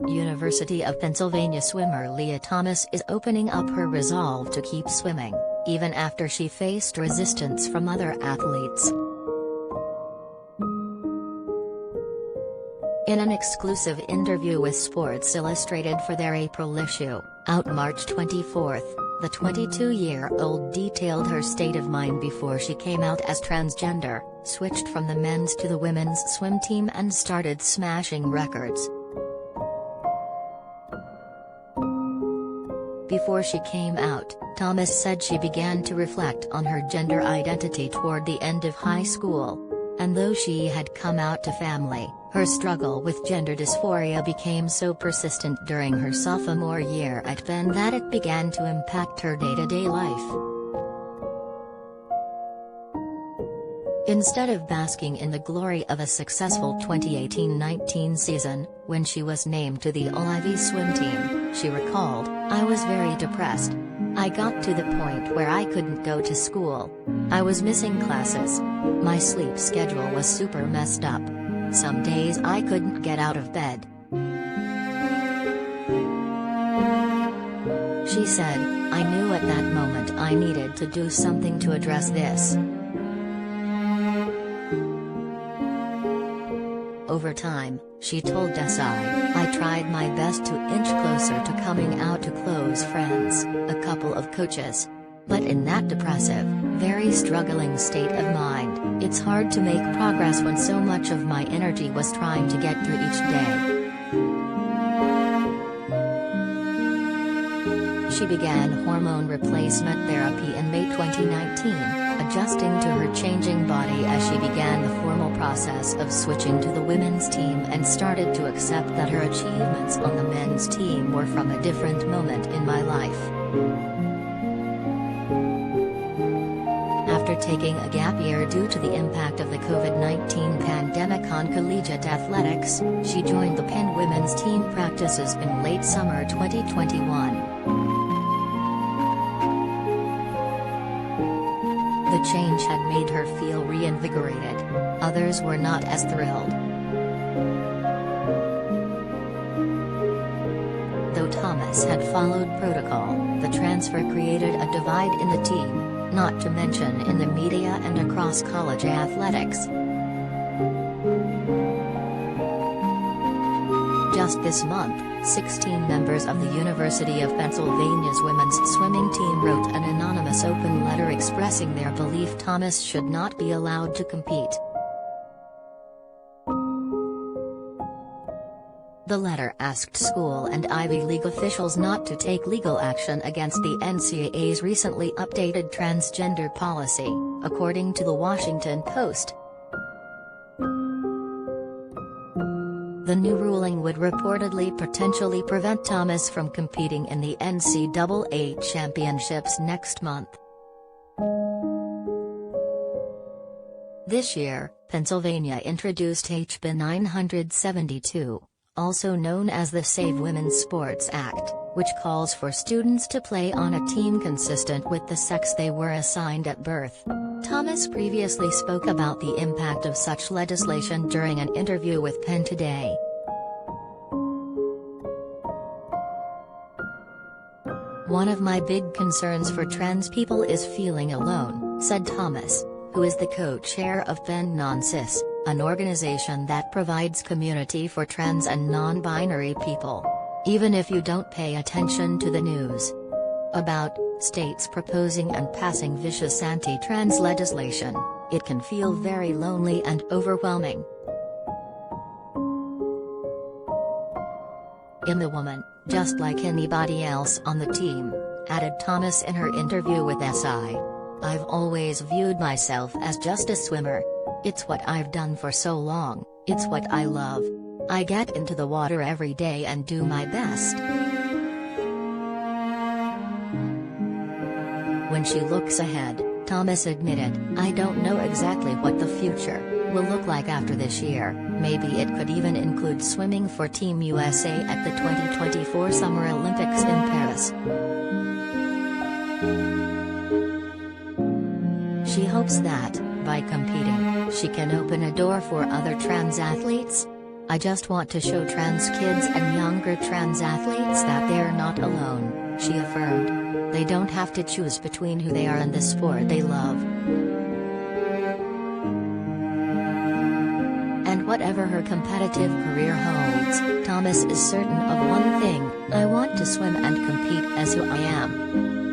University of Pennsylvania swimmer Lia Thomas is opening up her resolve to keep swimming, even after she faced resistance from other athletes. In an exclusive interview with Sports Illustrated for their April issue, out March 24, the 22-year-old detailed her state of mind before she came out as transgender, switched from the men's to the women's swim team and started smashing records. Before she came out, Thomas said she began to reflect on her gender identity toward the end of high school. And though she had come out to family, her struggle with gender dysphoria became so persistent during her sophomore year at Penn that it began to impact her day-to-day life. Instead of basking in the glory of a successful 2018-19 season, when she was named to the All-Ivy swim team, she recalled, "I was very depressed. I got to the point where I couldn't go to school. I was missing classes. My sleep schedule was super messed up. Some days I couldn't get out of bed." She said, "I knew at that moment I needed to do something to address this." Over time, she told SI, "I tried my best to inch closer to coming out to close friends, a couple of coaches. But in that depressive, very struggling state of mind, it's hard to make progress when so much of my energy was trying to get through each day." She began hormone replacement therapy in May 2019, adjusting to her changing body as she began the formal process of switching to the women's team and started to accept that her achievements on the men's team were from a different moment in my life. After taking a gap year due to the impact of the COVID-19 pandemic on collegiate athletics, she joined the Penn women's team practices in late summer 2021. The change had made her feel reinvigorated. Others were not as thrilled. Though Thomas had followed protocol, the transfer created a divide in the team, not to mention in the media and across college athletics. Just this month, 16 members of the University of Pennsylvania's women's swimming team wrote an anonymous open letter expressing their belief Thomas should not be allowed to compete. The letter asked school and Ivy League officials not to take legal action against the NCAA's recently updated transgender policy, according to the Washington Post. The new ruling would reportedly potentially prevent Thomas from competing in the NCAA championships next month. This year, Pennsylvania introduced HB 972, also known as the Save Women's Sports Act, which calls for students to play on a team consistent with the sex they were assigned at birth. Thomas previously spoke about the impact of such legislation during an interview with Penn Today. "One of my big concerns for trans people is feeling alone," said Thomas, who is the co-chair of Penn Non-Cis, an organization that provides community for trans and non-binary people. "Even if you don't pay attention to the news about states proposing and passing vicious anti-trans legislation, it can feel very lonely and overwhelming." "I'm a woman, just like anybody else on the team," added Thomas in her interview with SI. "I've always viewed myself as just a swimmer. It's what I've done for so long, it's what I love. I get into the water every day and do my best." When she looks ahead, Thomas admitted, "I don't know exactly what the future will look like after this year. Maybe it could even include swimming for Team USA at the 2024 Summer Olympics in Paris." She hopes that, by competing, she can open a door for other trans athletes. I just want to show trans kids and younger trans athletes that they're not alone," she affirmed. "They don't have to choose between who they are and the sport they love. And whatever her competitive career holds, Thomas is certain of one thing: I want to swim and compete as who I am."